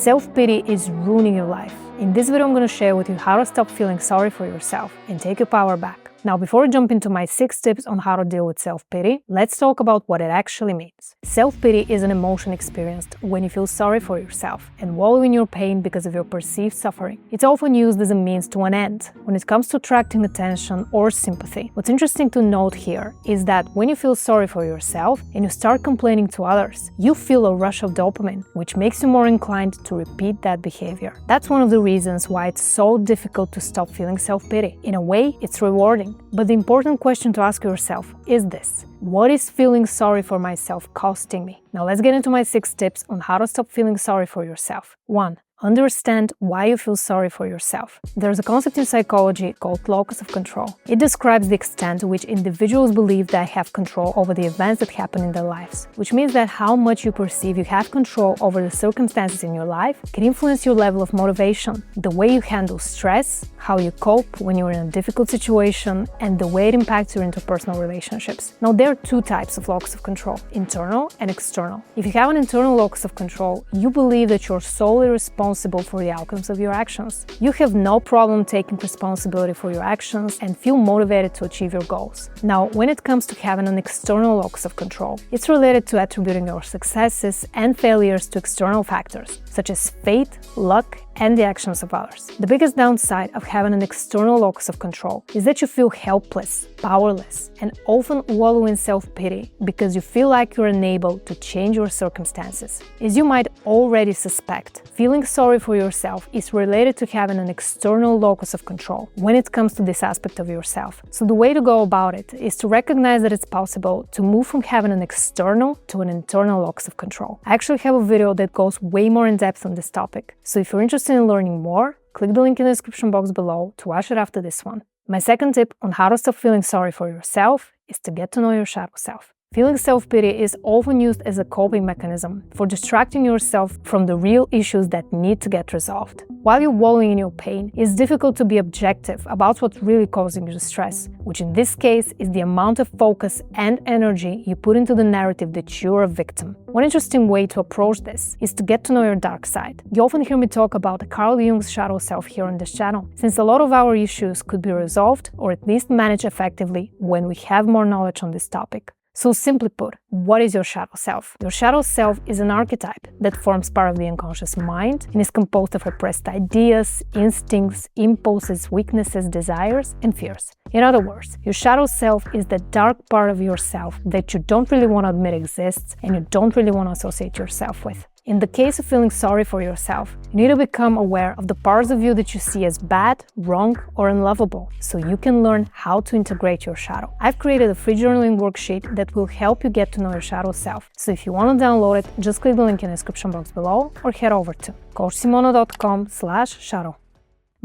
Self-pity is ruining your life. In this video, I'm going to share with you how to stop feeling sorry for yourself and take your power back. Now, before we jump into my 6 tips on how to deal with self-pity, let's talk about what it actually means. Self-pity is an emotion experienced when you feel sorry for yourself and wallow in your pain because of your perceived suffering. It's often used as a means to an end when it comes to attracting attention or sympathy. What's interesting to note here is that when you feel sorry for yourself and you start complaining to others, you feel a rush of dopamine, which makes you more inclined to repeat that behavior. That's one of the reasons why it's so difficult to stop feeling self-pity. In a way, it's rewarding. But the important question to ask yourself is this: what is feeling sorry for myself costing me? Now let's get into my 6 tips on how to stop feeling sorry for yourself. 1. Understand why you feel sorry for yourself. There's a concept in psychology called locus of control. It describes the extent to which individuals believe they have control over the events that happen in their lives, which means that how much you perceive you have control over the circumstances in your life can influence your level of motivation, the way you handle stress, how you cope when you're in a difficult situation, and the way it impacts your interpersonal relationships. Now, there are 2 types of locus of control: internal and external. If you have an internal locus of control, you believe that you're solely responsible for the outcomes of your actions. You have no problem taking responsibility for your actions and feel motivated to achieve your goals. Now, when it comes to having an external locus of control, it's related to attributing your successes and failures to external factors, such as fate, luck, and the actions of others. The biggest downside of having an external locus of control is that you feel helpless, powerless, and often wallow in self-pity because you feel like you're unable to change your circumstances. As you might already suspect, feeling sorry for yourself is related to having an external locus of control when it comes to this aspect of yourself. So the way to go about it is to recognize that it's possible to move from having an external to an internal locus of control. I actually have a video that goes way more in depth on this topic, so if you're interested in learning more, click the link in the description box below to watch it after this one. My second tip on how to stop feeling sorry for yourself is to get to know your shadow self. Feeling self-pity is often used as a coping mechanism for distracting yourself from the real issues that need to get resolved. While you're wallowing in your pain, it's difficult to be objective about what's really causing you stress, which in this case is the amount of focus and energy you put into the narrative that you're a victim. One interesting way to approach this is to get to know your dark side. You often hear me talk about Carl Jung's shadow self here on this channel, since a lot of our issues could be resolved or at least managed effectively when we have more knowledge on this topic. So simply put, what is your shadow self? Your shadow self is an archetype that forms part of the unconscious mind and is composed of repressed ideas, instincts, impulses, weaknesses, desires, and fears. In other words, your shadow self is the dark part of yourself that you don't really want to admit exists and you don't really want to associate yourself with. In the case of feeling sorry for yourself, you need to become aware of the parts of you that you see as bad, wrong, or unlovable, so you can learn how to integrate your shadow. I've created a free journaling worksheet that will help you get to know your shadow self. So if you want to download it, just click the link in the description box below or head over to coachsimona.com/shadow.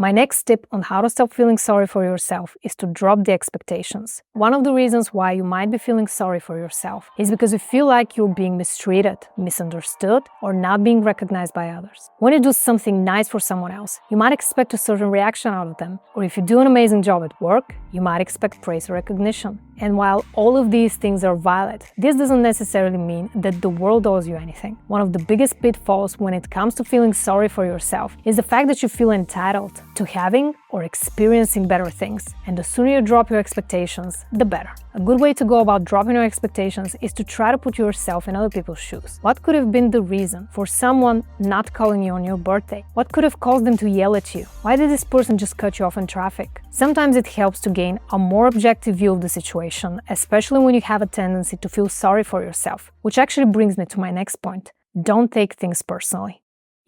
My next tip on how to stop feeling sorry for yourself is to drop the expectations. One of the reasons why you might be feeling sorry for yourself is because you feel like you're being mistreated, misunderstood, or not being recognized by others. When you do something nice for someone else, you might expect a certain reaction out of them, or if you do an amazing job at work, you might expect praise or recognition. And while all of these things are valid, this doesn't necessarily mean that the world owes you anything. One of the biggest pitfalls when it comes to feeling sorry for yourself is the fact that you feel entitled to having or experiencing better things. And the sooner you drop your expectations, the better. A good way to go about dropping your expectations is to try to put yourself in other people's shoes. What could have been the reason for someone not calling you on your birthday? What could have caused them to yell at you? Why did this person just cut you off in traffic? Sometimes it helps to gain a more objective view of the situation, especially when you have a tendency to feel sorry for yourself, which actually brings me to my next point. Don't take things personally.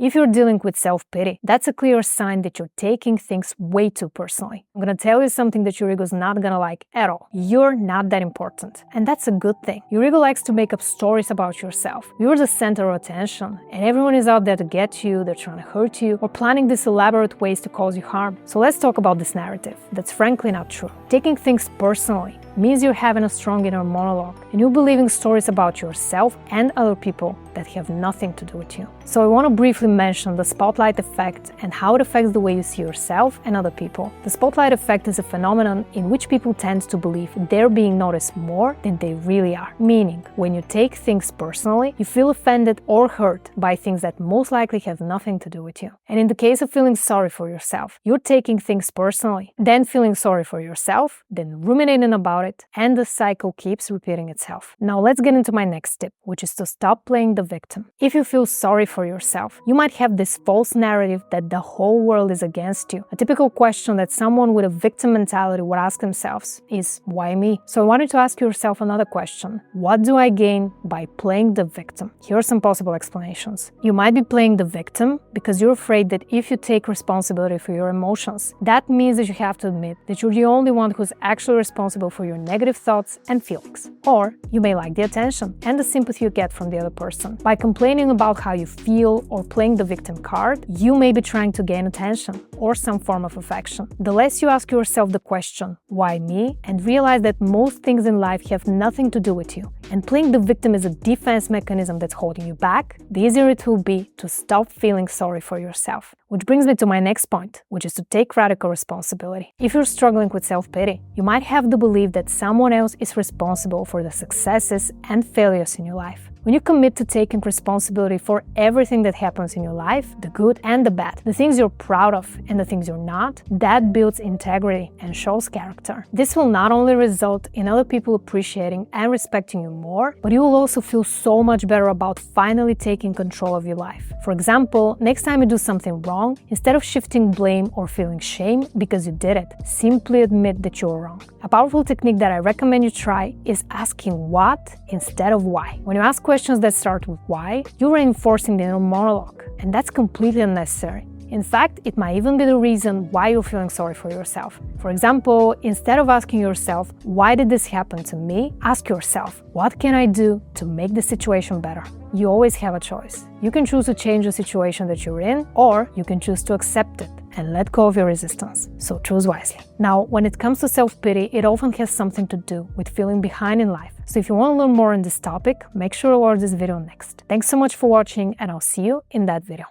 If you're dealing with self-pity, that's a clear sign that you're taking things way too personally. I'm gonna tell you something that your ego's not gonna like at all. You're not that important, and that's a good thing. Your ego likes to make up stories about yourself. You're the center of attention, and everyone is out there to get you, they're trying to hurt you, or planning these elaborate ways to cause you harm. So let's talk about this narrative that's frankly not true. Taking things personally means you're having a strong inner monologue, and you're believing stories about yourself and other people that have nothing to do with you. So I want to briefly mention the spotlight effect and how it affects the way you see yourself and other people. The spotlight effect is a phenomenon in which people tend to believe they're being noticed more than they really are. Meaning, when you take things personally, you feel offended or hurt by things that most likely have nothing to do with you. And in the case of feeling sorry for yourself, you're taking things personally, then feeling sorry for yourself, then ruminating about it, and the cycle keeps repeating itself. Now let's get into my next tip, which is to stop playing the victim. If you feel sorry for yourself, you might have this false narrative that the whole world is against you. A typical question that someone with a victim mentality would ask themselves is, why me? So I want you to ask yourself another question. What do I gain by playing the victim? Here are some possible explanations. You might be playing the victim because you're afraid that if you take responsibility for your emotions, that means that you have to admit that you're the only one who's actually responsible for your negative thoughts and feelings. Or you may like the attention and the sympathy you get from the other person. By complaining about how you feel or playing the victim card, you may be trying to gain attention or some form of affection. The less you ask yourself the question, why me? And realize that most things in life have nothing to do with you, and playing the victim is a defense mechanism that's holding you back, the easier it will be to stop feeling sorry for yourself. Which brings me to my next point, which is to take radical responsibility. If you're struggling with self-pity, you might have the belief that someone else is responsible for the successes and failures in your life. When you commit to taking responsibility for everything that happens in your life, the good and the bad, the things you're proud of and the things you're not, that builds integrity and shows character. This will not only result in other people appreciating and respecting you more, but you will also feel so much better about finally taking control of your life. For example, next time you do something wrong, instead of shifting blame or feeling shame because you did it, simply admit that you're wrong. A powerful technique that I recommend you try is asking what instead of why. When you ask questions that start with why, you're reinforcing the inner monologue, and that's completely unnecessary. In fact, it might even be the reason why you're feeling sorry for yourself. For example, instead of asking yourself, why did this happen to me? Ask yourself, what can I do to make the situation better? You always have a choice. You can choose to change the situation that you're in, or you can choose to accept it and let go of your resistance. So choose wisely. Now, when it comes to self-pity, it often has something to do with feeling behind in life. So if you want to learn more on this topic, make sure to watch this video next. Thanks so much for watching, and I'll see you in that video.